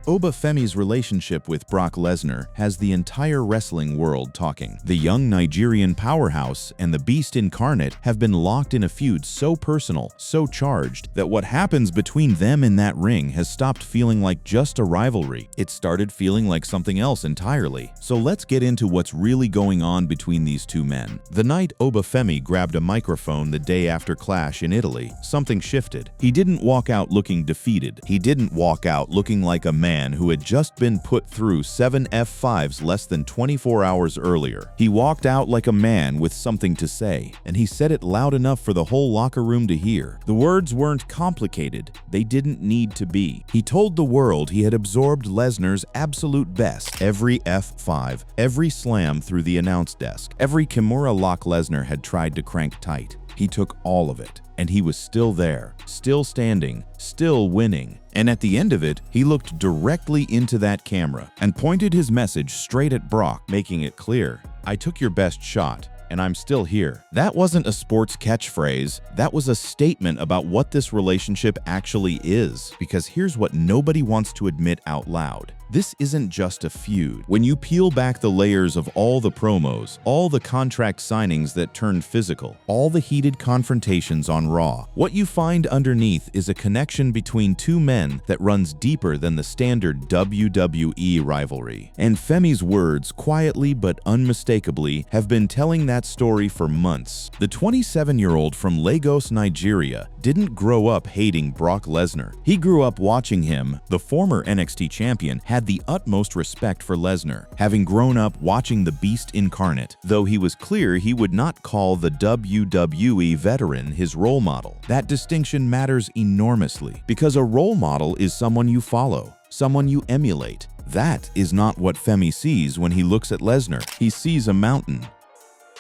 Oba Femi's relationship with Brock Lesnar has the entire wrestling world talking. The young Nigerian powerhouse and the Beast incarnate have been locked in a feud so personal, so charged, that what happens between them in that ring has stopped feeling like just a rivalry. It started feeling like something else entirely. So let's get into what's really going on between these two men. The night Oba Femi grabbed a microphone the day after Clash in Italy, something shifted. He didn't walk out looking defeated. He didn't walk out looking like a man who had just been put through 7 F5s less than 24 hours earlier. He walked out like a man with something to say, and he said it loud enough for the whole locker room to hear. The words weren't complicated. They didn't need to be. He told the world he had absorbed Lesnar's absolute best. Every F5, every slam through the announce desk, every Kimura lock Lesnar had tried to crank tight. He took all of it, and he was still there, still standing, still winning. And at the end of it, he looked directly into that camera and pointed his message straight at Brock, making it clear, "I took your best shot, and I'm still here." That wasn't a sports catchphrase. That was a statement about what this relationship actually is. Because here's what nobody wants to admit out loud. This isn't just a feud. When you peel back the layers of all the promos, all the contract signings that turned physical, all the heated confrontations on Raw, what you find underneath is a connection between two men that runs deeper than the standard WWE rivalry. And Femi's words, quietly but unmistakably, have been telling that story for months. The 27-year-old from Lagos, Nigeria, didn't grow up hating Brock Lesnar. He grew up watching him. The former NXT champion had the utmost respect for Lesnar, having grown up watching the Beast incarnate, though he was clear he would not call the WWE veteran his role model. That distinction matters enormously, because a role model is someone you follow, someone you emulate. That is not what Femi sees when he looks at Lesnar. He sees a mountain.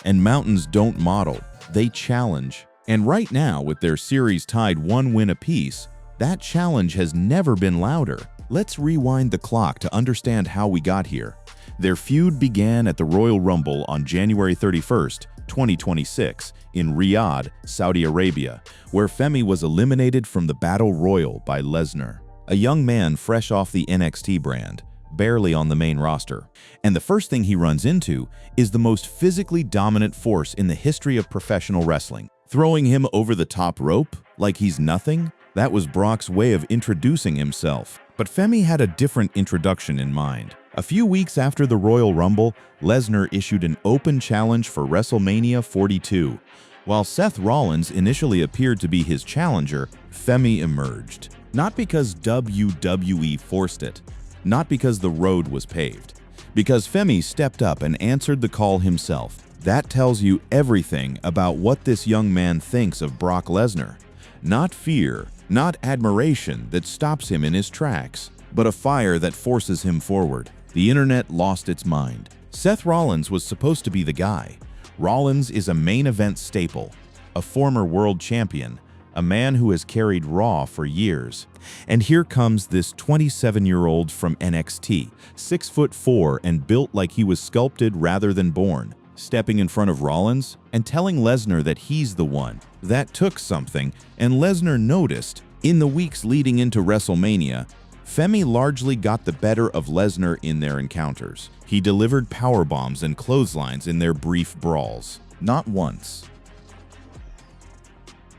And mountains don't model, they challenge. And right now, with their series tied 1 win apiece, that challenge has never been louder. Let's rewind the clock to understand how we got here. Their feud began at the Royal Rumble on January 31st, 2026, in Riyadh, Saudi Arabia, where Femi was eliminated from the Battle Royal by Lesnar, a young man fresh off the NXT brand, barely on the main roster. And the first thing he runs into is the most physically dominant force in the history of professional wrestling. Throwing him over the top rope like he's nothing? That was Brock's way of introducing himself. But Femi had a different introduction in mind. A few weeks after the Royal Rumble, Lesnar issued an open challenge for WrestleMania 42. While Seth Rollins initially appeared to be his challenger, Femi emerged. Not because WWE forced it, not because the road was paved, because Femi stepped up and answered the call himself. That tells you everything about what this young man thinks of Brock Lesnar. Not fear, not admiration that stops him in his tracks, but a fire that forces him forward. The internet lost its mind. Seth Rollins was supposed to be the guy. Rollins is a main event staple, a former world champion, a man who has carried Raw for years. And here comes this 27-year-old from NXT, 6'4" and built like he was sculpted rather than born, stepping in front of Rollins and telling Lesnar that he's the one. That took something, and Lesnar noticed. In the weeks leading into WrestleMania, Femi largely got the better of Lesnar in their encounters. He delivered powerbombs and clotheslines in their brief brawls. Not once.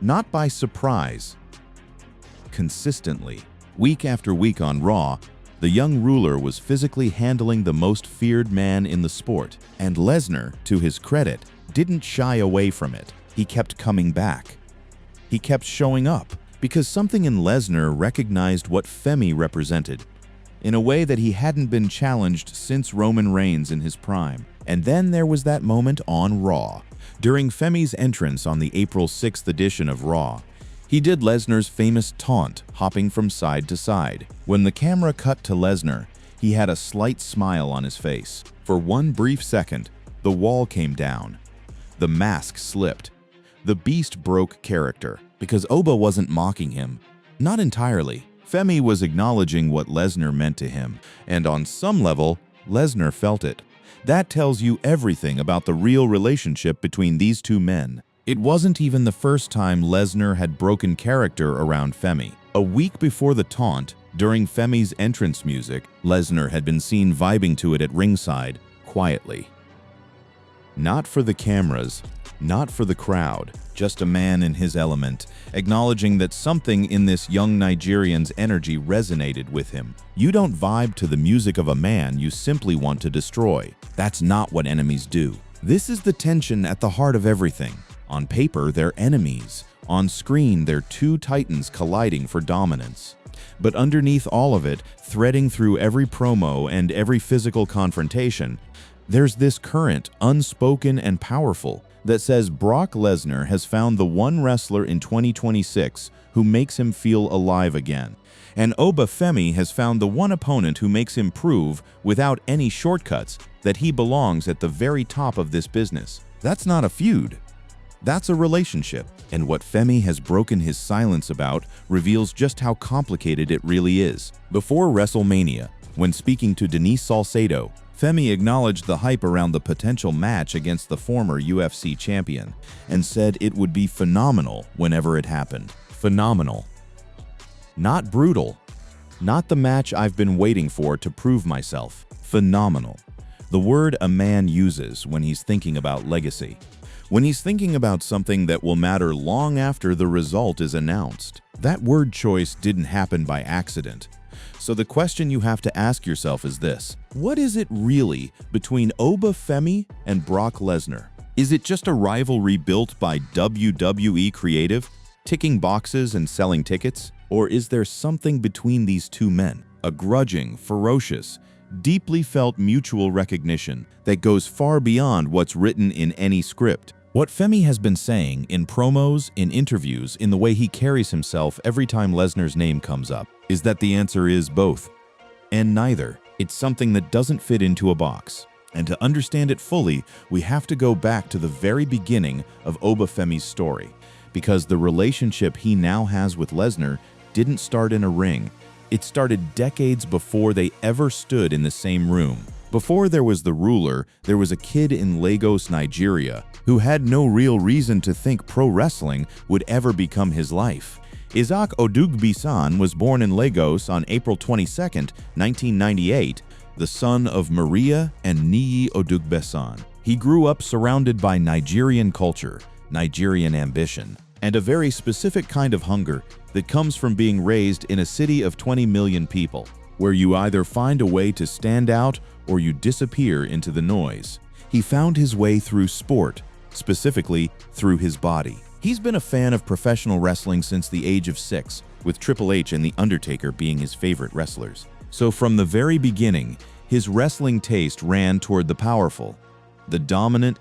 Not by surprise. Consistently. Week after week on Raw, the young ruler was physically handling the most feared man in the sport. And Lesnar, to his credit, didn't shy away from it. He kept coming back. He kept showing up, because something in Lesnar recognized what Femi represented, in a way that he hadn't been challenged since Roman Reigns in his prime. And then there was that moment on Raw. During Femi's entrance on the April 6th edition of Raw, he did Lesnar's famous taunt, hopping from side to side. When the camera cut to Lesnar, he had a slight smile on his face. For one brief second, the wall came down. The mask slipped. The Beast broke character, because Oba wasn't mocking him. Not entirely. Femi was acknowledging what Lesnar meant to him, and on some level, Lesnar felt it. That tells you everything about the real relationship between these two men. It wasn't even the first time Lesnar had broken character around Femi. A week before the taunt, During Femi's entrance music, Lesnar had been seen vibing to it at ringside, quietly. Not for the cameras, not for the crowd, just a man in his element, acknowledging that something in this young Nigerian's energy resonated with him. You don't vibe to the music of a man you simply want to destroy. That's not what enemies do. This is the tension at the heart of everything. On paper, they're enemies. On screen, they're two titans colliding for dominance. But underneath all of it, threading through every promo and every physical confrontation, there's this current, unspoken and powerful, that says Brock Lesnar has found the one wrestler in 2026 who makes him feel alive again. And Oba Femi has found the one opponent who makes him prove, without any shortcuts, that he belongs at the very top of this business. That's not a feud. That's a relationship. And what Femi has broken his silence about reveals just how complicated it really is. Before WrestleMania, when speaking to Denise Salcedo, Femi acknowledged the hype around the potential match against the former UFC champion and said it would be phenomenal whenever it happened. Phenomenal. Not brutal. Not the match I've been waiting for to prove myself. Phenomenal. The word a man uses when he's thinking about legacy. When he's thinking about something that will matter long after the result is announced. That word choice didn't happen by accident. So the question you have to ask yourself is this: what is it really between Oba Femi and Brock Lesnar? Is it just a rivalry built by WWE creative, ticking boxes and selling tickets? Or is there something between these two men? A grudging, ferocious, deeply felt mutual recognition that goes far beyond what's written in any script. What Femi has been saying in promos, in interviews, in the way he carries himself every time Lesnar's name comes up, is that the answer is both. And neither. It's something that doesn't fit into a box. And to understand it fully, we have to go back to the very beginning of Oba Femi's story. Because the relationship he now has with Lesnar didn't start in a ring. It started decades before they ever stood in the same room. Before there was the ruler, there was a kid in Lagos, Nigeria, who had no real reason to think pro wrestling would ever become his life. Isaac Odugbisan was born in Lagos on April 22, 1998, the son of Maria and Niyi Odugbesan. He grew up surrounded by Nigerian culture, Nigerian ambition, and a very specific kind of hunger that comes from being raised in a city of 20 million people, where you either find a way to stand out or you disappear into the noise. He found his way through sport, specifically through his body. He's been a fan of professional wrestling since the age of 6, with Triple H and The Undertaker being his favorite wrestlers. So from the very beginning, his wrestling taste ran toward the powerful, the dominant,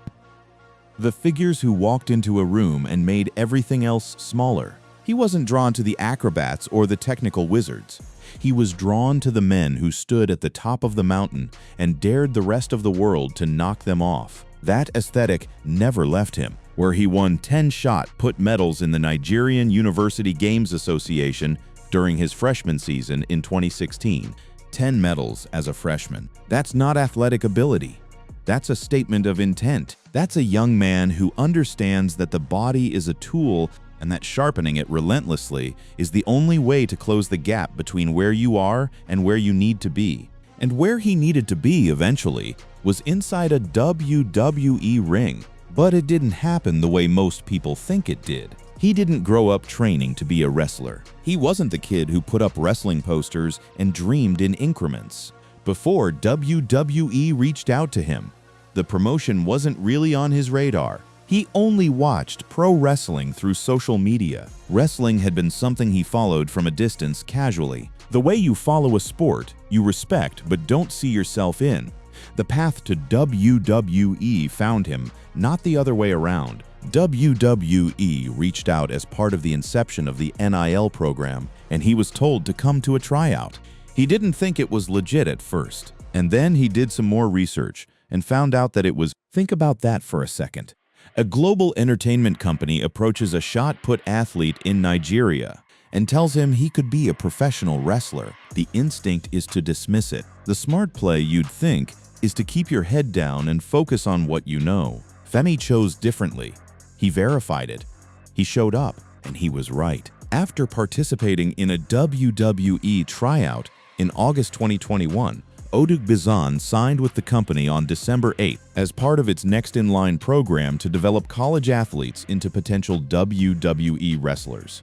the figures who walked into a room and made everything else smaller. He wasn't drawn to the acrobats or the technical wizards. He was drawn to the men who stood at the top of the mountain and dared the rest of the world to knock them off. That aesthetic never left him, where he won 10-shot put medals in the Nigerian University Games Association during his freshman season in 2016. 10 medals as a freshman. That's not athletic ability. That's a statement of intent. That's a young man who understands that the body is a tool and that sharpening it relentlessly is the only way to close the gap between where you are and where you need to be. And where he needed to be eventually was inside a WWE ring. But it didn't happen the way most people think it did. He didn't grow up training to be a wrestler. He wasn't the kid who put up wrestling posters and dreamed in increments. Before WWE reached out to him, the promotion wasn't really on his radar. He only watched pro wrestling through social media. Wrestling had been something he followed from a distance casually. The way you follow a sport, you respect but don't see yourself in. The path to WWE found him, not the other way around. WWE reached out as part of the inception of the NIL program, and he was told to come to a tryout. He didn't think it was legit at first, and then he did some more research and found out that it was. Think about that for a second. A global entertainment company approaches a shot-put athlete in Nigeria and tells him he could be a professional wrestler. The instinct is to dismiss it. The smart play, you'd think, is to keep your head down and focus on what you know. Femi chose differently. He verified it. He showed up, and he was right. After participating in a WWE tryout in August 2021, Odugbazan signed with the company on December 8 as part of its next-in-line program to develop college athletes into potential WWE wrestlers.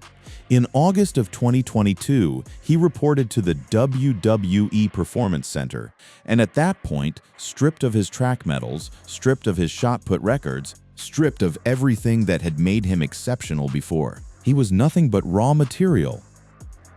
In August of 2022, he reported to the WWE Performance Center, and at that point, stripped of his track medals, stripped of his shot put records, stripped of everything that had made him exceptional before. He was nothing but raw material,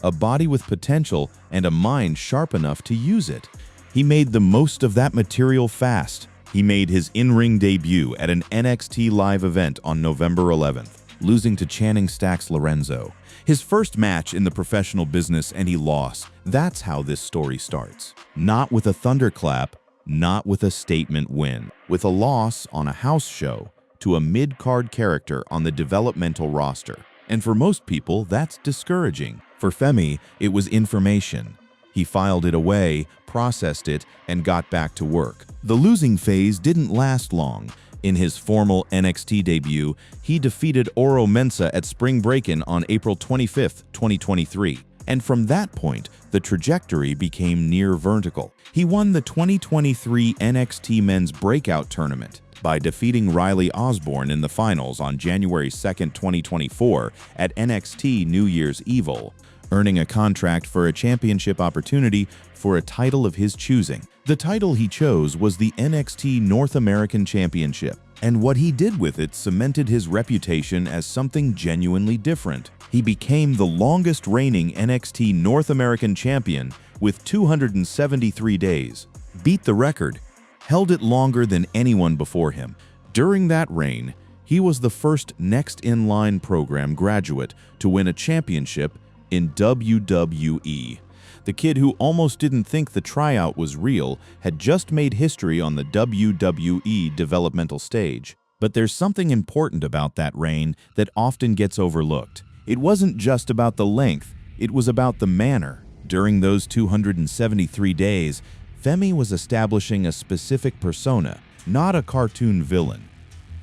a body with potential and a mind sharp enough to use it. He made the most of that material fast. He made his in-ring debut at an NXT live event on November 11th, losing to Channing Stacks Lorenzo. His first match in the professional business, and he lost. That's how this story starts. Not with a thunderclap, not with a statement win, with a loss on a house show to a mid-card character on the developmental roster. And for most people, that's discouraging. For Femi, it was information. He filed it away, processed it, and got back to work. The losing phase didn't last long. In his formal NXT debut, he defeated Oro Mensah at Spring Break-In on April 25, 2023. And from that point, the trajectory became near vertical. He won the 2023 NXT Men's Breakout Tournament by defeating Riley Osborne in the finals on January 2, 2024 at NXT New Year's Evil, earning a contract for a championship opportunity for a title of his choosing. The title he chose was the NXT North American Championship, and what he did with it cemented his reputation as something genuinely different. He became the longest reigning NXT North American champion with 273 days, beat the record, held it longer than anyone before him. During that reign, he was the first next-in-line program graduate to win a championship in WWE. The kid who almost didn't think the tryout was real had just made history on the WWE developmental stage. But there's something important about that reign that often gets overlooked. It wasn't just about the length, it was about the manner. During those 273 days, Femi was establishing a specific persona, not a cartoon villain,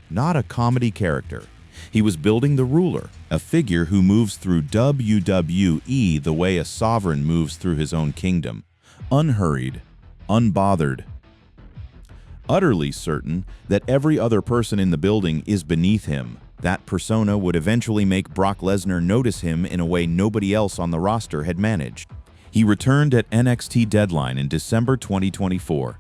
not a comedy character. He was building the ruler, a figure who moves through WWE the way a sovereign moves through his own kingdom, unhurried, unbothered, utterly certain that every other person in the building is beneath him. That persona would eventually make Brock Lesnar notice him in a way nobody else on the roster had managed. He returned at NXT Deadline in December 2024,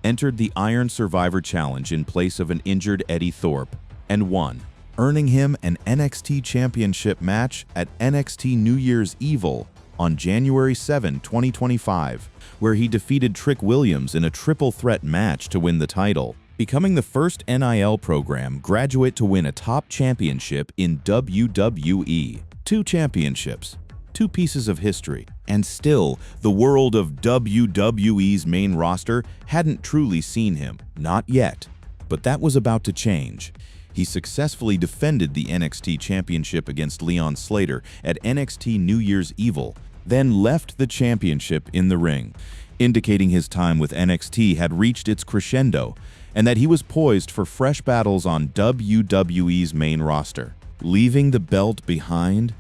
entered the Iron Survivor Challenge in place of an injured Eddie Thorpe, and won, earning him an NXT Championship match at NXT New Year's Evil on January 7, 2025, where he defeated Trick Williams in a triple threat match to win the title, becoming the first NIL program graduate to win a top championship in WWE. 2 championships, 2 pieces of history, and still, the world of WWE's main roster hadn't truly seen him. Not yet. But that was about to change. He successfully defended the NXT Championship against Leon Slater at NXT New Year's Evil, then left the championship in the ring, indicating his time with NXT had reached its crescendo and that he was poised for fresh battles on WWE's main roster. Leaving the belt behind?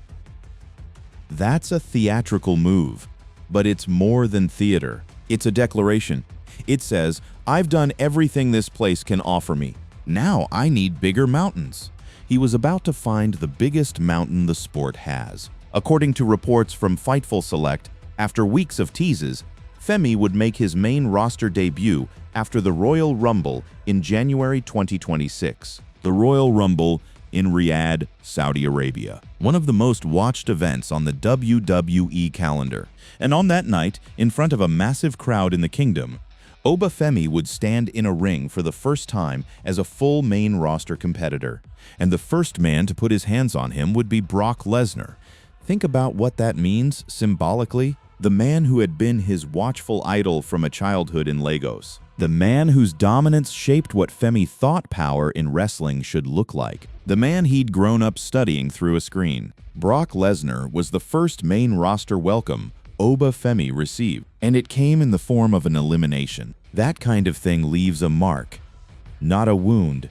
That's a theatrical move, but it's more than theater. It's a declaration. It says, "I've done everything this place can offer me. Now I need bigger mountains." He was about to find the biggest mountain the sport has. According to reports from Fightful Select, after weeks of teases, Femi would make his main roster debut after the Royal Rumble in January 2026. The Royal Rumble in Riyadh, Saudi Arabia, one of the most watched events on the WWE calendar. And on that night, in front of a massive crowd in the kingdom, Oba Femi would stand in a ring for the first time as a full main roster competitor. And the first man to put his hands on him would be Brock Lesnar. Think about what that means symbolically. The man who had been his watchful idol from a childhood in Lagos. The man whose dominance shaped what Femi thought power in wrestling should look like. The man he'd grown up studying through a screen. Brock Lesnar was the first main roster welcome Oba Femi received, and it came in the form of an elimination. That kind of thing leaves a mark. Not a wound,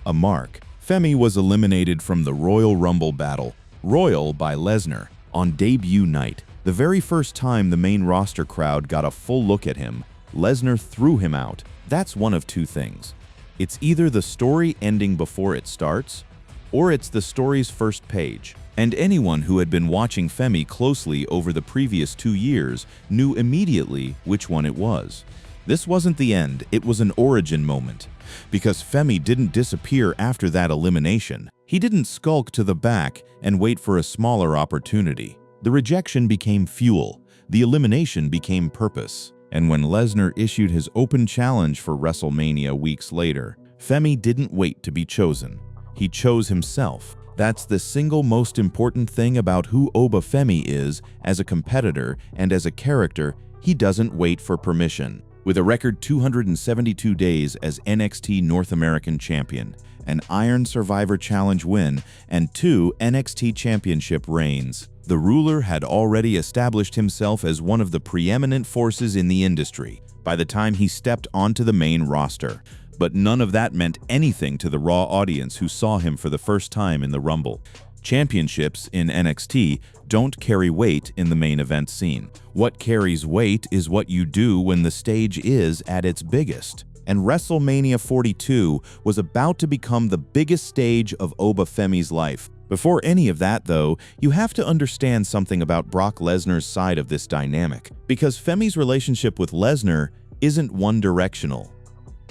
a mark. Femi was eliminated from the Royal Rumble battle, Royal by Lesnar. On debut night, the very first time the main roster crowd got a full look at him, Lesnar threw him out. That's one of two things. It's either the story ending before it starts, or it's the story's first page. And anyone who had been watching Femi closely over the previous 2 years knew immediately which one it was. This wasn't the end, it was an origin moment. Because Femi didn't disappear after that elimination. He didn't skulk to the back and wait for a smaller opportunity. The rejection became fuel, the elimination became purpose. And when Lesnar issued his open challenge for WrestleMania weeks later, Femi didn't wait to be chosen. He chose himself. That's the single most important thing about who Oba Femi is as a competitor and as a character. He doesn't wait for permission. With a record 272 days as NXT North American Champion, an Iron Survivor Challenge win, and 2 NXT Championship reigns, the ruler had already established himself as one of the preeminent forces in the industry by the time he stepped onto the main roster. But none of that meant anything to the Raw audience who saw him for the first time in the Rumble. Championships in NXT don't carry weight in the main event scene. What carries weight is what you do when the stage is at its biggest. And WrestleMania 42 was about to become the biggest stage of Oba Femi's life. Before any of that, though, you have to understand something about Brock Lesnar's side of this dynamic. Because Femi's relationship with Lesnar isn't one-directional.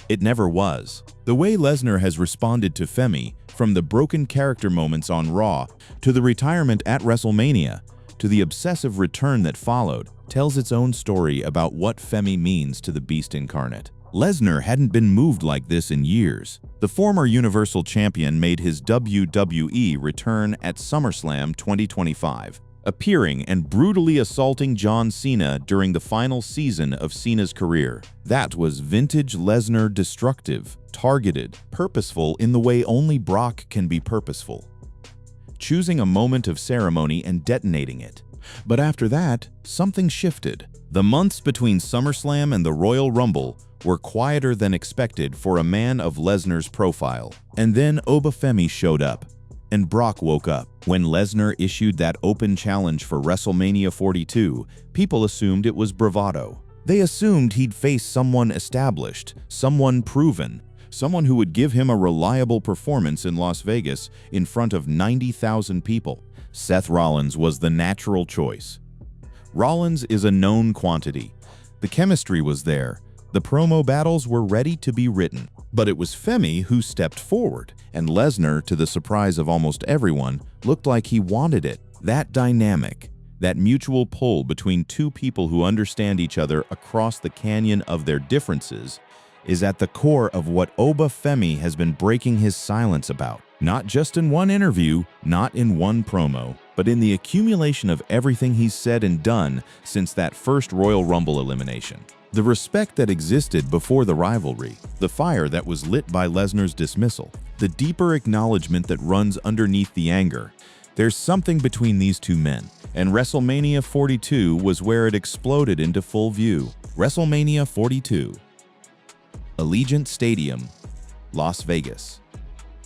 It never was. The way Lesnar has responded to Femi, from the broken character moments on Raw, to the retirement at WrestleMania, to the obsessive return that followed, tells its own story about what Femi means to the Beast incarnate. Lesnar hadn't been moved like this in years. The former Universal Champion made his WWE return at SummerSlam 2025, appearing and brutally assaulting John Cena during the final season of Cena's career. That was vintage Lesnar, destructive, targeted, purposeful in the way only Brock can be purposeful. Choosing a moment of ceremony and detonating it. But after that, something shifted. The months between SummerSlam and the Royal Rumble were quieter than expected for a man of Lesnar's profile. And then Oba Femi showed up, and Brock woke up. When Lesnar issued that open challenge for WrestleMania 42, people assumed it was bravado. They assumed he'd face someone established, someone proven, someone who would give him a reliable performance in Las Vegas in front of 90,000 people. Seth Rollins was the natural choice. Rollins is a known quantity. The chemistry was there. The promo battles were ready to be written. But it was Femi who stepped forward, and Lesnar, to the surprise of almost everyone, looked like he wanted it. That dynamic, that mutual pull between two people who understand each other across the canyon of their differences, is at the core of what Oba Femi has been breaking his silence about. Not just in one interview, not in one promo, but in the accumulation of everything he's said and done since that first Royal Rumble elimination. The respect that existed before the rivalry, the fire that was lit by Lesnar's dismissal, the deeper acknowledgement that runs underneath the anger. There's something between these two men, and WrestleMania 42 was where it exploded into full view. WrestleMania 42. Allegiant Stadium, Las Vegas.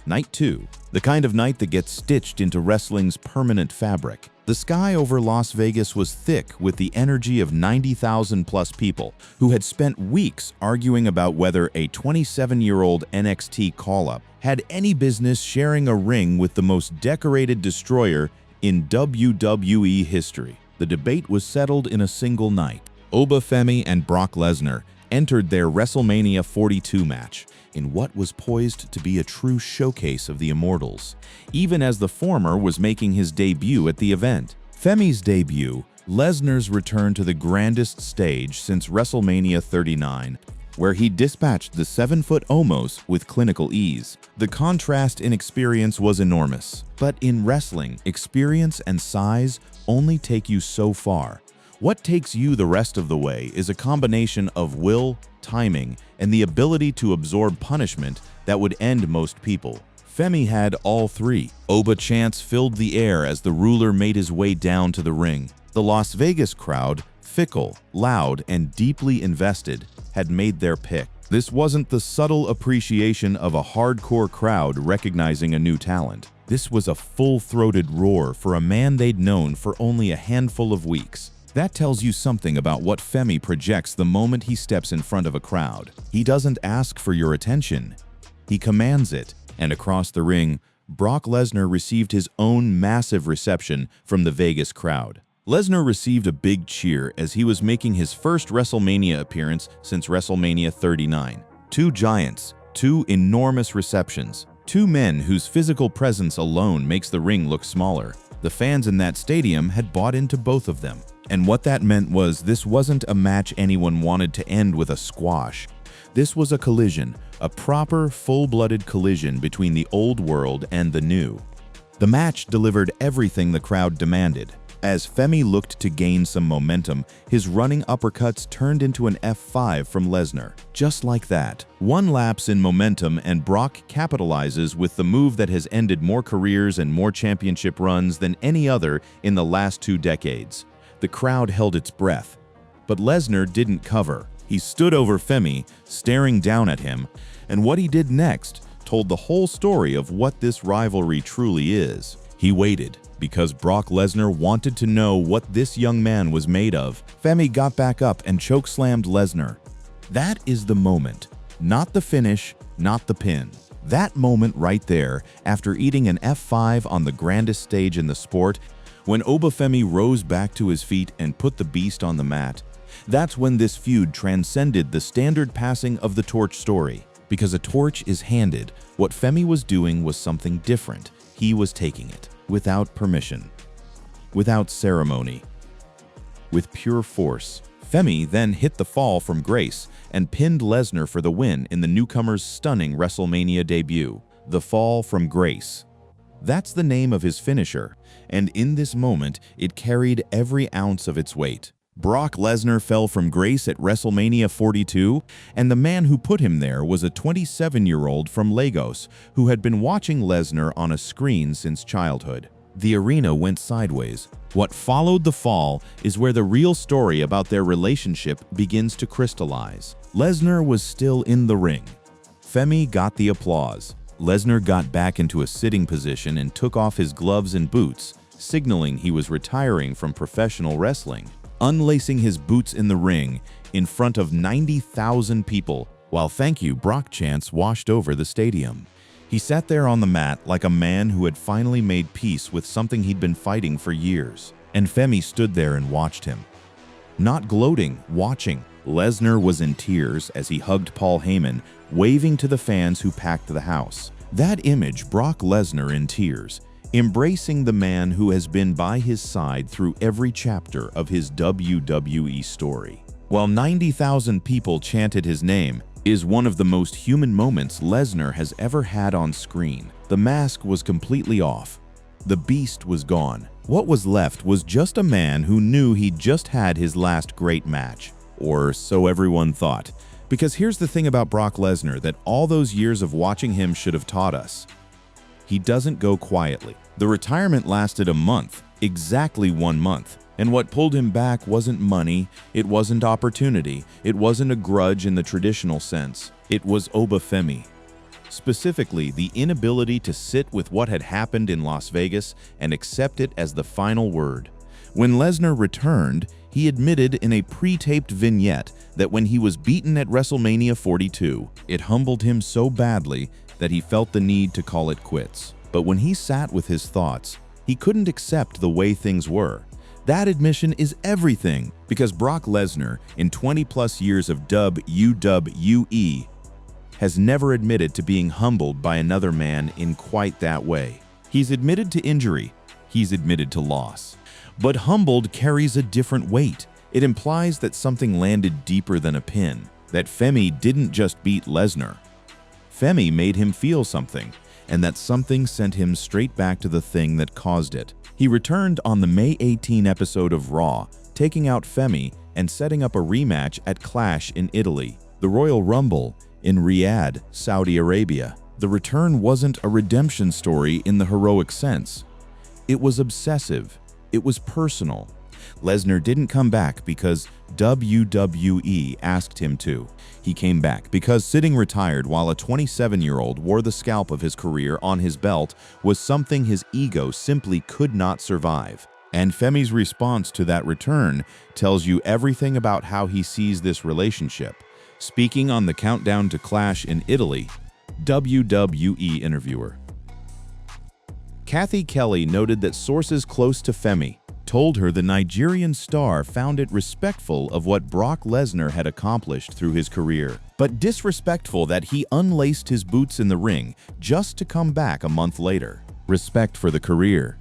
Night 2, the kind of night that gets stitched into wrestling's permanent fabric. The sky over Las Vegas was thick with the energy of 90,000 plus people who had spent weeks arguing about whether a 27-year-old NXT call-up had any business sharing a ring with the most decorated destroyer in WWE history. The debate was settled in a single night. Oba Femi and Brock Lesnar entered their WrestleMania 42 match in what was poised to be a true showcase of the Immortals, even as the former was making his debut at the event. Femi's debut, Lesnar's return to the grandest stage since WrestleMania 39, where he dispatched the 7-foot Omos with clinical ease. The contrast in experience was enormous, but in wrestling, experience and size only take you so far. What takes you the rest of the way is a combination of will, timing, and the ability to absorb punishment that would end most people. Femi had all three. Oba chants filled the air as the ruler made his way down to the ring. The Las Vegas crowd, fickle, loud, and deeply invested, had made their pick. This wasn't the subtle appreciation of a hardcore crowd recognizing a new talent. This was a full-throated roar for a man they'd known for only a handful of weeks. That tells you something about what Femi projects the moment he steps in front of a crowd. He doesn't ask for your attention. He commands it. And across the ring, Brock Lesnar received his own massive reception from the Vegas crowd. Lesnar received a big cheer as he was making his first WrestleMania appearance since WrestleMania 39. Two giants, two enormous receptions, two men whose physical presence alone makes the ring look smaller. The fans in that stadium had bought into both of them. And what that meant was this wasn't a match anyone wanted to end with a squash. This was a collision, a proper, full-blooded collision between the old world and the new. The match delivered everything the crowd demanded. As Femi looked to gain some momentum, his running uppercuts turned into an F5 from Lesnar. Just like that. One lapse in momentum and Brock capitalizes with the move that has ended more careers and more championship runs than any other in the last 2 decades. The crowd held its breath. But Lesnar didn't cover. He stood over Femi, staring down at him, and what he did next told the whole story of what this rivalry truly is. He waited, because Brock Lesnar wanted to know what this young man was made of. Femi got back up and chokeslammed Lesnar. That is the moment. Not the finish, not the pin. That moment right there, after eating an F5 on the grandest stage in the sport, when Oba Femi rose back to his feet and put the beast on the mat, that's when this feud transcended the standard passing of the torch story. Because a torch is handed, what Femi was doing was something different. He was taking it, without permission, without ceremony, with pure force. Femi then hit the fall from grace and pinned Lesnar for the win in the newcomer's stunning WrestleMania debut. The fall from grace. That's the name of his finisher, and in this moment, it carried every ounce of its weight. Brock Lesnar fell from grace at WrestleMania 42, and the man who put him there was a 27-year-old from Lagos who had been watching Lesnar on a screen since childhood. The arena went sideways. What followed the fall is where the real story about their relationship begins to crystallize. Lesnar was still in the ring. Femi got the applause. Lesnar got back into a sitting position and took off his gloves and boots, signaling he was retiring from professional wrestling. Unlacing his boots in the ring in front of 90,000 people, while "Thank you, Brock" chants washed over the stadium. He sat there on the mat like a man who had finally made peace with something he'd been fighting for years. And Femi stood there and watched him. Not gloating, watching. Lesnar was in tears as he hugged Paul Heyman, waving to the fans who packed the house. That image, Brock Lesnar in tears, embracing the man who has been by his side through every chapter of his WWE story. While 90,000 people chanted his name, is one of the most human moments Lesnar has ever had on screen. The mask was completely off. The beast was gone. What was left was just a man who knew he'd just had his last great match. Or so everyone thought. Because here's the thing about Brock Lesnar that all those years of watching him should have taught us. He doesn't go quietly. The retirement lasted a month, exactly 1 month. And what pulled him back wasn't money, it wasn't opportunity, it wasn't a grudge in the traditional sense. It was Oba Femi. Specifically, the inability to sit with what had happened in Las Vegas and accept it as the final word. When Lesnar returned, he admitted in a pre-taped vignette that when he was beaten at WrestleMania 42, it humbled him so badly that he felt the need to call it quits. But when he sat with his thoughts, he couldn't accept the way things were. That admission is everything, because Brock Lesnar, in 20-plus years of WWE, has never admitted to being humbled by another man in quite that way. He's admitted to injury, he's admitted to loss. But humbled carries a different weight. It implies that something landed deeper than a pin, that Femi didn't just beat Lesnar. Femi made him feel something, and that something sent him straight back to the thing that caused it. He returned on the May 18 episode of Raw, taking out Femi and setting up a rematch at Clash in Italy, the Royal Rumble in Riyadh, Saudi Arabia. The return wasn't a redemption story in the heroic sense. It was obsessive. It was personal. Lesnar didn't come back because WWE asked him to. He came back because sitting retired while a 27-year-old wore the scalp of his career on his belt was something his ego simply could not survive. And Femi's response to that return tells you everything about how he sees this relationship. Speaking on the countdown to Clash in Italy, WWE interviewer Kathy Kelly noted that sources close to Femi told her the Nigerian star found it respectful of what Brock Lesnar had accomplished through his career, but disrespectful that he unlaced his boots in the ring just to come back a month later. Respect for the career,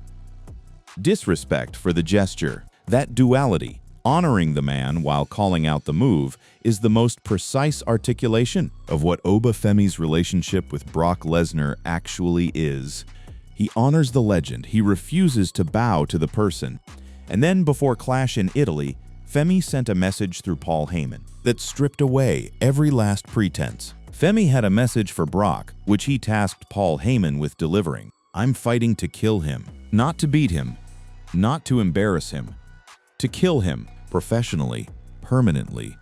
disrespect for the gesture. That duality, honoring the man while calling out the move, is the most precise articulation of what Oba Femi's relationship with Brock Lesnar actually is. He honors the legend, he refuses to bow to the person. And then before Clash in Italy, Femi sent a message through Paul Heyman that stripped away every last pretense. Femi had a message for Brock, which he tasked Paul Heyman with delivering. I'm fighting to kill him, not to beat him, not to embarrass him, to kill him professionally, permanently.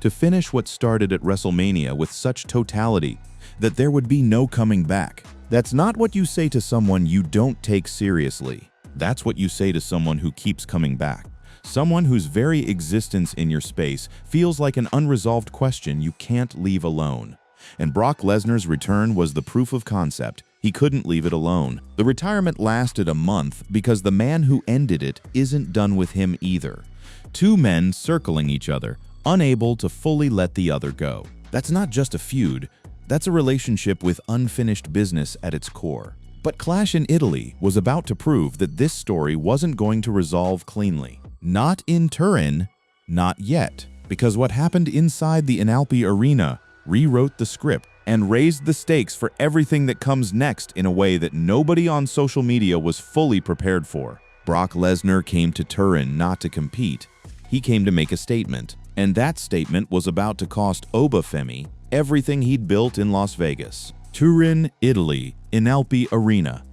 To finish what started at WrestleMania with such totality that there would be no coming back. That's not what you say to someone you don't take seriously. That's what you say to someone who keeps coming back. Someone whose very existence in your space feels like an unresolved question you can't leave alone. And Brock Lesnar's return was the proof of concept. He couldn't leave it alone. The retirement lasted a month because the man who ended it isn't done with him either. Two men circling each other, unable to fully let the other go. That's not just a feud. That's a relationship with unfinished business at its core. But Clash in Italy was about to prove that this story wasn't going to resolve cleanly. Not in Turin, not yet. Because what happened inside the Inalpi arena rewrote the script and raised the stakes for everything that comes next in a way that nobody on social media was fully prepared for. Brock Lesnar came to Turin not to compete. He came to make a statement. And that statement was about to cost Oba Femi everything he'd built in Las Vegas. Turin, Italy, Inalpi Arena.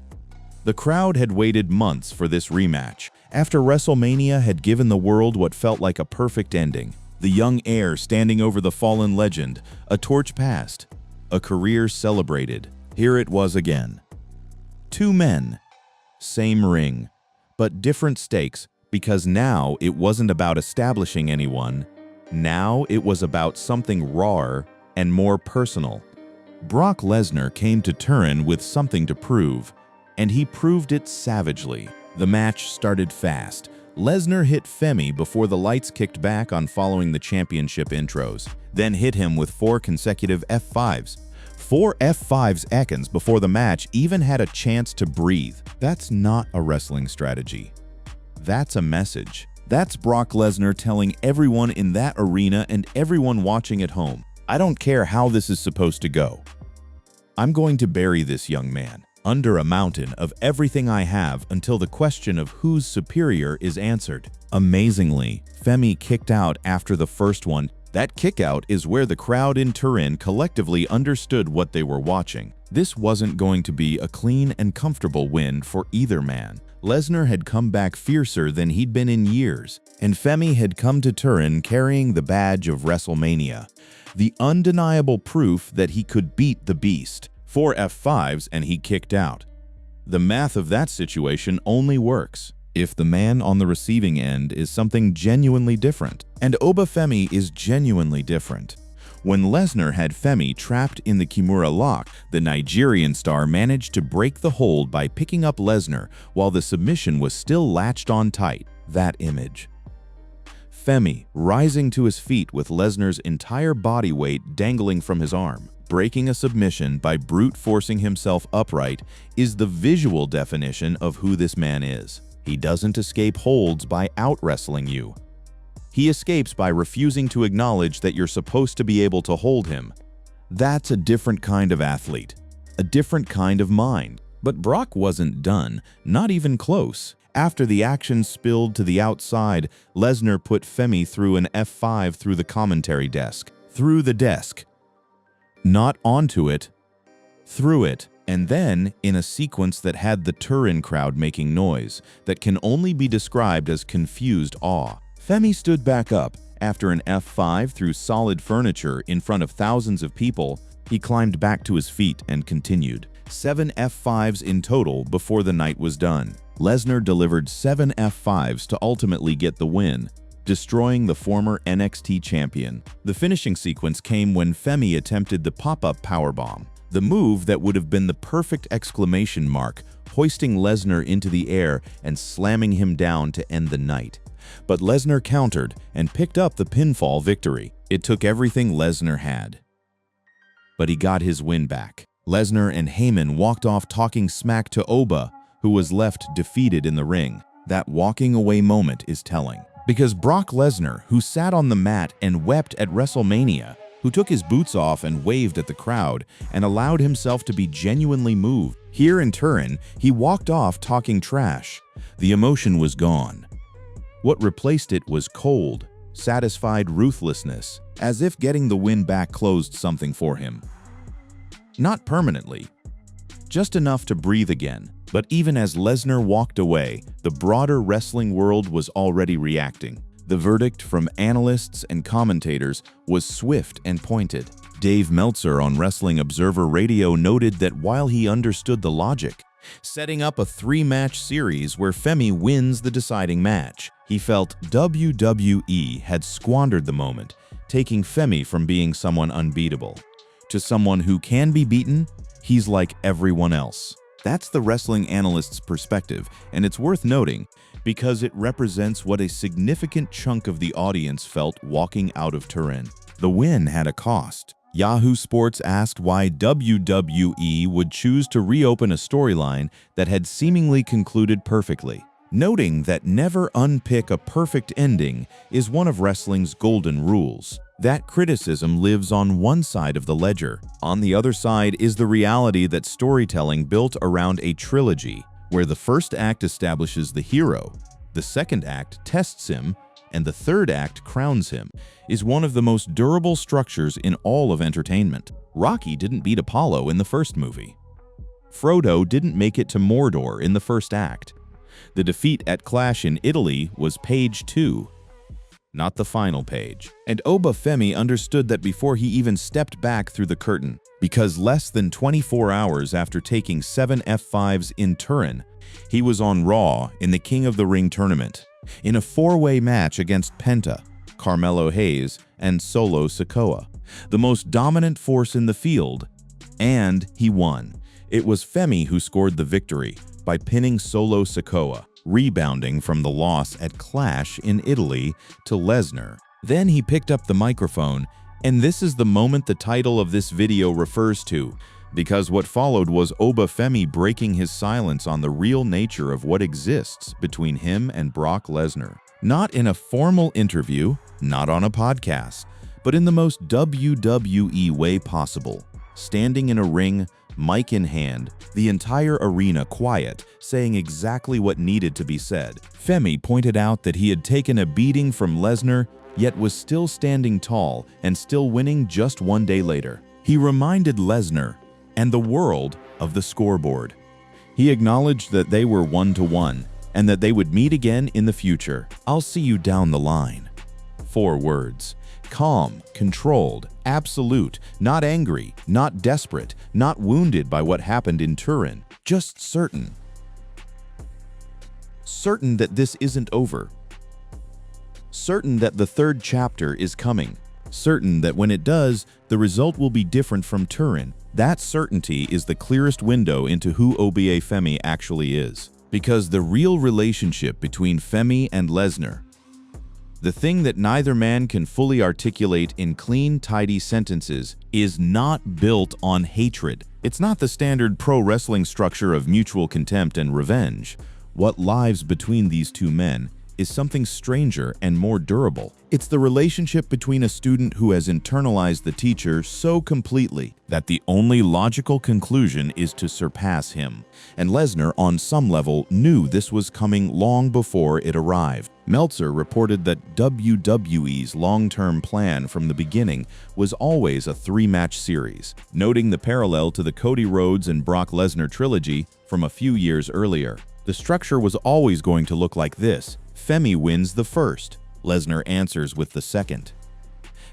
The crowd had waited months for this rematch. After WrestleMania had given the world what felt like a perfect ending. The young heir standing over the fallen legend, a torch passed, a career celebrated. Here it was again. Two men, same ring, but different stakes, because now it wasn't about establishing anyone. Now it was about something rawer and more personal. Brock Lesnar came to Turin with something to prove, and he proved it savagely. The match started fast. Lesnar hit Femi before the lights kicked back on following the championship intros, then hit him with 4 consecutive F5s. 4 F5 seconds before the match even had a chance to breathe. That's not a wrestling strategy. That's a message. That's Brock Lesnar telling everyone in that arena and everyone watching at home, I don't care how this is supposed to go. I'm going to bury this young man under a mountain of everything I have until the question of who's superior is answered. Amazingly, Femi kicked out after the first one. That kickout is where the crowd in Turin collectively understood what they were watching. This wasn't going to be a clean and comfortable win for either man. Lesnar had come back fiercer than he'd been in years, and Femi had come to Turin carrying the badge of WrestleMania. The undeniable proof that he could beat the beast. 4 F5s and he kicked out. The math of that situation only works if the man on the receiving end is something genuinely different. And Oba Femi is genuinely different. When Lesnar had Femi trapped in the Kimura lock, the Nigerian star managed to break the hold by picking up Lesnar while the submission was still latched on tight. That image. Femi rising to his feet with Lesnar's entire body weight dangling from his arm, breaking a submission by brute forcing himself upright, is the visual definition of who this man is. He doesn't escape holds by out-wrestling you. He escapes by refusing to acknowledge that you're supposed to be able to hold him. That's a different kind of athlete, a different kind of mind. But Brock wasn't done, not even close. After the action spilled to the outside, Lesnar put Femi through an F5 through the commentary desk. Through the desk. Not onto it, through it. And then, in a sequence that had the Turin crowd making noise, that can only be described as confused awe, Femi stood back up. After an F5 through solid furniture in front of thousands of people, he climbed back to his feet and continued. 7 F5s in total before the night was done. Lesnar delivered 7 F5s to ultimately get the win, destroying the former NXT champion. The finishing sequence came when Femi attempted the pop-up powerbomb, the move that would have been the perfect exclamation mark, hoisting Lesnar into the air and slamming him down to end the night. But Lesnar countered and picked up the pinfall victory. It took everything Lesnar had, but he got his win back. Lesnar and Heyman walked off talking smack to Oba, who was left defeated in the ring. That walking away moment is telling, because Brock Lesnar, who sat on the mat and wept at WrestleMania, who took his boots off and waved at the crowd and allowed himself to be genuinely moved, here in Turin, he walked off talking trash. The emotion was gone. What replaced it was cold, satisfied ruthlessness, as if getting the win back closed something for him. Not permanently, just enough to breathe again. But even as Lesnar walked away, the broader wrestling world was already reacting. The verdict from analysts and commentators was swift and pointed. Dave Meltzer on Wrestling Observer Radio noted that while he understood the logic, setting up a 3-match series where Femi wins the deciding match, he felt WWE had squandered the moment, taking Femi from being someone unbeatable to someone who can be beaten. He's like everyone else. That's the wrestling analyst's perspective, and it's worth noting because it represents what a significant chunk of the audience felt walking out of Turin. The win had a cost. Yahoo Sports asked why WWE would choose to reopen a storyline that had seemingly concluded perfectly, noting that never unpick a perfect ending is one of wrestling's golden rules. That criticism lives on one side of the ledger. On the other side is the reality that storytelling built around a trilogy, where the first act establishes the hero, the second act tests him, and the third act crowns him, is one of the most durable structures in all of entertainment. Rocky didn't beat Apollo in the first movie. Frodo didn't make it to Mordor in the first act. The defeat at Clash in Italy was page 2. Not the final page. And Oba Femi understood that before he even stepped back through the curtain, because less than 24 hours after taking 7 F5s in Turin, he was on Raw in the King of the Ring tournament, in a 4-way match against Penta, Carmelo Hayes, and Solo Sikoa, the most dominant force in the field, and he won. It was Femi who scored the victory by pinning Solo Sikoa, rebounding from the loss at Clash in Italy to Lesnar. Then he picked up the microphone, and this is the moment the title of this video refers to, because what followed was Oba Femi breaking his silence on the real nature of what exists between him and Brock Lesnar. Not in a formal interview, not on a podcast, but in the most WWE way possible. Standing in a ring, mic in hand, the entire arena quiet, saying exactly what needed to be said. Femi pointed out that he had taken a beating from Lesnar, yet was still standing tall and still winning just 1 day later. He reminded Lesnar and the world of the scoreboard. He acknowledged that they were 1-1 and that they would meet again in the future. "I'll see you down the line." 4 words. Calm, controlled, absolute, not angry, not desperate, not wounded by what happened in Turin, just certain. Certain that this isn't over. Certain that the 3rd chapter is coming. Certain that when it does, the result will be different from Turin. That certainty is the clearest window into who Oba Femi actually is. Because the real relationship between Femi and Lesnar, the thing that neither man can fully articulate in clean, tidy sentences, is not built on hatred. It's not the standard pro wrestling structure of mutual contempt and revenge. What lies between these two men is something stranger and more durable. It's the relationship between a student who has internalized the teacher so completely that the only logical conclusion is to surpass him. And Lesnar, on some level, knew this was coming long before it arrived. Meltzer reported that WWE's long-term plan from the beginning was always a 3-match series, noting the parallel to the Cody Rhodes and Brock Lesnar trilogy from a few years earlier. The structure was always going to look like this. Femi wins the first, Lesnar answers with the second.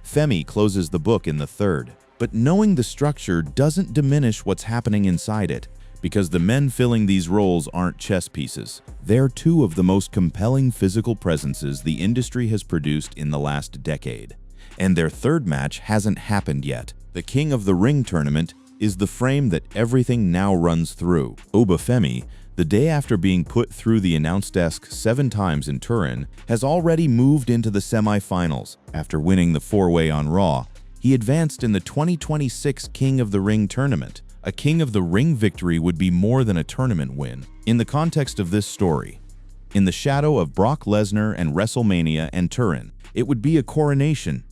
Femi closes the book in the third. But knowing the structure doesn't diminish what's happening inside it, because the men filling these roles aren't chess pieces. They're two of the most compelling physical presences the industry has produced in the last decade. And their third match hasn't happened yet. The King of the Ring tournament is the frame that everything now runs through. Oba Femi, the day after being put through the announce desk 7 times in Turin, has already moved into the semi-finals. After winning the 4-way on Raw, he advanced in the 2026 King of the Ring tournament. A King of the Ring victory would be more than a tournament win. In the context of this story, in the shadow of Brock Lesnar and WrestleMania and Turin, it would be a coronation.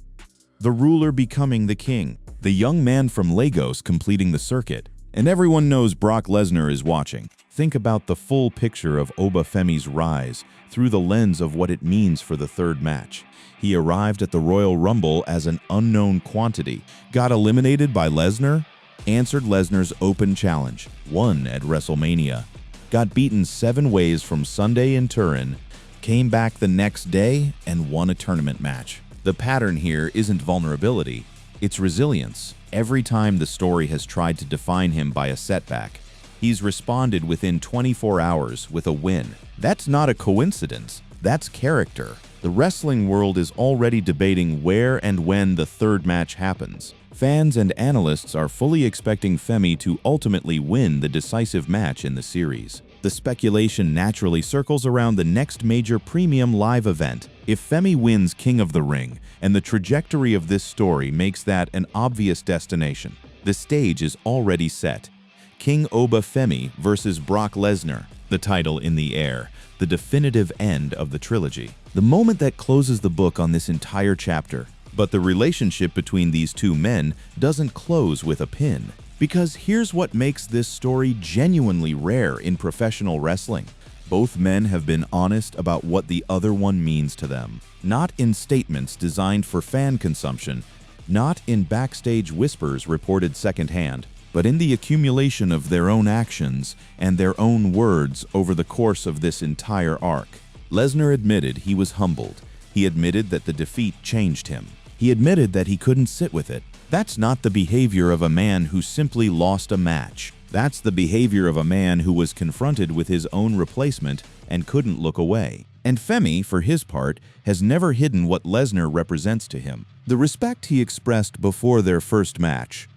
The ruler becoming the king. The young man from Lagos completing the circuit. And everyone knows Brock Lesnar is watching. Think about the full picture of Oba Femi's rise through the lens of what it means for the third match. He arrived at the Royal Rumble as an unknown quantity, got eliminated by Lesnar, answered Lesnar's open challenge, won at WrestleMania, got beaten 7 ways from Sunday in Turin, came back the next day and won a tournament match. The pattern here isn't vulnerability, it's resilience. Every time the story has tried to define him by a setback, he's responded within 24 hours with a win. That's not a coincidence, that's character. The wrestling world is already debating where and when the third match happens. Fans and analysts are fully expecting Femi to ultimately win the decisive match in the series. The speculation naturally circles around the next major premium live event. If Femi wins King of the Ring, and the trajectory of this story makes that an obvious destination, the stage is already set. King Oba Femi versus Brock Lesnar, the title in the air, the definitive end of the trilogy. The moment that closes the book on this entire chapter. But the relationship between these two men doesn't close with a pin. Because here's what makes this story genuinely rare in professional wrestling. Both men have been honest about what the other one means to them. Not in statements designed for fan consumption, not in backstage whispers reported secondhand, but in the accumulation of their own actions and their own words over the course of this entire arc. Lesnar admitted he was humbled. He admitted that the defeat changed him. He admitted that he couldn't sit with it. That's not the behavior of a man who simply lost a match. That's the behavior of a man who was confronted with his own replacement and couldn't look away. And Femi, for his part, has never hidden what Lesnar represents to him. The respect he expressed before their first match,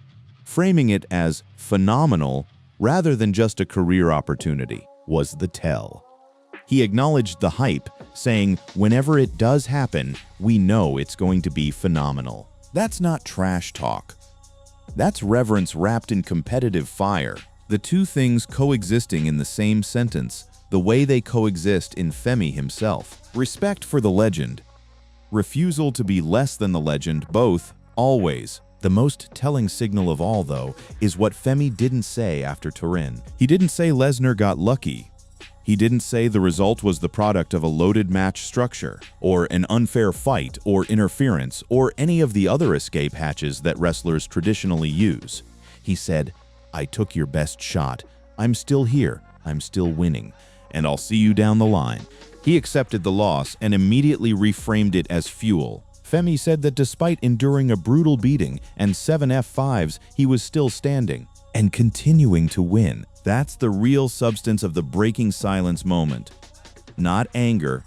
framing it as phenomenal rather than just a career opportunity, was the tell. He acknowledged the hype, saying, "Whenever it does happen, we know it's going to be phenomenal." That's not trash talk. That's reverence wrapped in competitive fire. The two things coexisting in the same sentence, the way they coexist in Femi himself. Respect for the legend. Refusal to be less than the legend, both, always. The most telling signal of all, though, is what Femi didn't say after Turin. He didn't say Lesnar got lucky. He didn't say the result was the product of a loaded match structure, or an unfair fight, or interference, or any of the other escape hatches that wrestlers traditionally use. He said, "I took your best shot. I'm still here. I'm still winning. And I'll see you down the line." He accepted the loss and immediately reframed it as fuel. Femi said that despite enduring a brutal beating and 7 F5s, he was still standing and continuing to win. That's the real substance of the breaking silence moment. Not anger,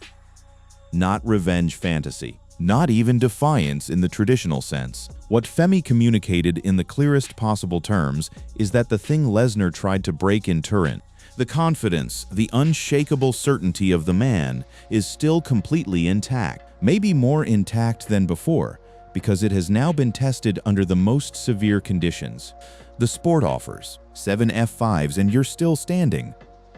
not revenge fantasy, not even defiance in the traditional sense. What Femi communicated in the clearest possible terms is that the thing Lesnar tried to break in Turin, the confidence, the unshakable certainty of the man, is still completely intact. Maybe more intact than before, because it has now been tested under the most severe conditions. The sport offers 7 F5s and you're still standing.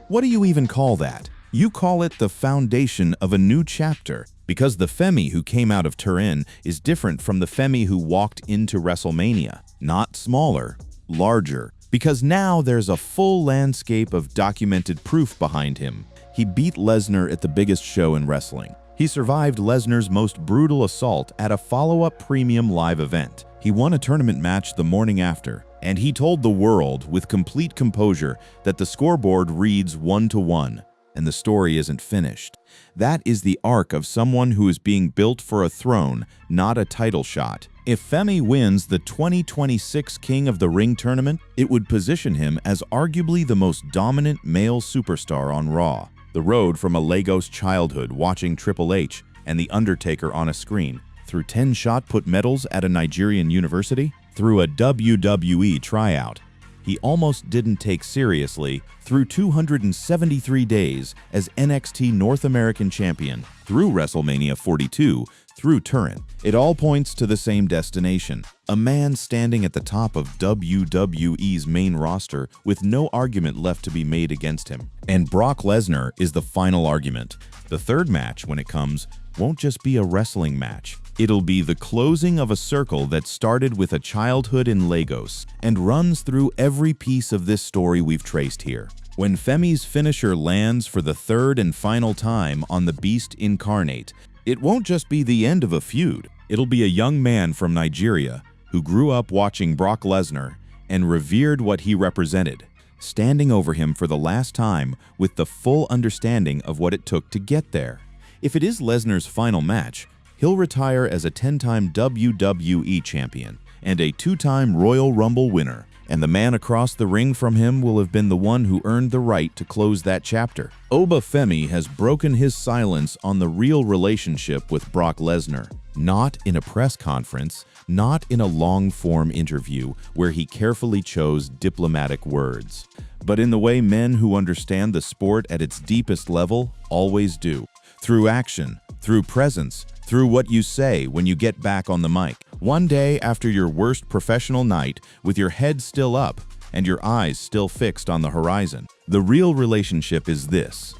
What do you even call that? You call it the foundation of a new chapter, because the Femi who came out of Turin is different from the Femi who walked into WrestleMania. Not smaller, larger, because now there's a full landscape of documented proof behind him. He beat Lesnar at the biggest show in wrestling. He survived Lesnar's most brutal assault at a follow-up premium live event. He won a tournament match the morning after, and he told the world with complete composure that the scoreboard reads 1-1. and the story isn't finished. That is the arc of someone who is being built for a throne, not a title shot. If Femi wins the 2026 King of the Ring tournament, it would position him as arguably the most dominant male superstar on Raw. The road from a Lagos childhood watching Triple H and The Undertaker on a screen, through 10 shot-put medals at a Nigerian university, through a WWE tryout he almost didn't take seriously, through 273 days as NXT North American Champion, through WrestleMania 42, through Turin. It all points to the same destination, a man standing at the top of WWE's main roster with no argument left to be made against him. And Brock Lesnar is the final argument. The third match, when it comes, won't just be a wrestling match. It'll be the closing of a circle that started with a childhood in Lagos and runs through every piece of this story we've traced here. When Femi's finisher lands for the third and final time on the Beast Incarnate, it won't just be the end of a feud. It'll be a young man from Nigeria who grew up watching Brock Lesnar and revered what he represented, standing over him for the last time with the full understanding of what it took to get there. If it is Lesnar's final match, he'll retire as a 10-time WWE champion and a 2-time Royal Rumble winner, and the man across the ring from him will have been the one who earned the right to close that chapter. Oba Femi has broken his silence on the real relationship with Brock Lesnar. Not in a press conference, not in a long-form interview where he carefully chose diplomatic words, but in the way men who understand the sport at its deepest level always do. Through action, through presence, through what you say when you get back on the mic. One day after your worst professional night, with your head still up and your eyes still fixed on the horizon. The real relationship is this.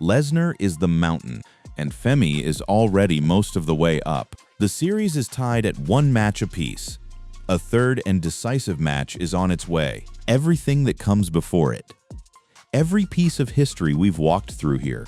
Lesnar is the mountain, and Femi is already most of the way up. The series is tied at 1 match apiece. A third and decisive match is on its way. Everything that comes before it. Every piece of history we've walked through here.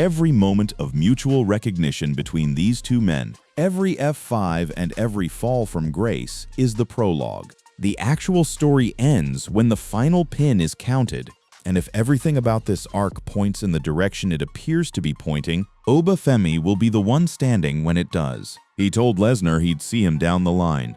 Every moment of mutual recognition between these two men, every F5 and every fall from grace is the prologue. The actual story ends when the final pin is counted, and if everything about this arc points in the direction it appears to be pointing, Oba Femi will be the one standing when it does. He told Lesnar he'd see him down the line.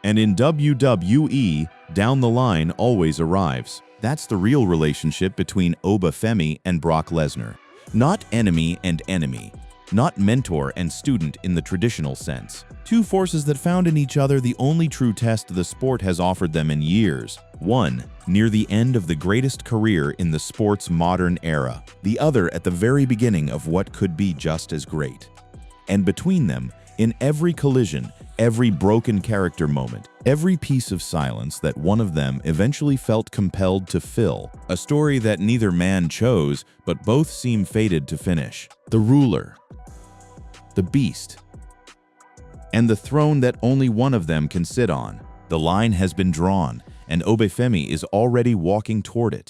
And in WWE, down the line always arrives. That's the real relationship between Oba Femi and Brock Lesnar. Not enemy and enemy, not mentor and student in the traditional sense. Two forces that found in each other the only true test the sport has offered them in years. One, near the end of the greatest career in the sport's modern era. The other at the very beginning of what could be just as great. And between them, in every collision, every broken character moment, every piece of silence that one of them eventually felt compelled to fill, a story that neither man chose, but both seem fated to finish. The ruler, the beast, and the throne that only one of them can sit on. The line has been drawn, and Oba Femi is already walking toward it.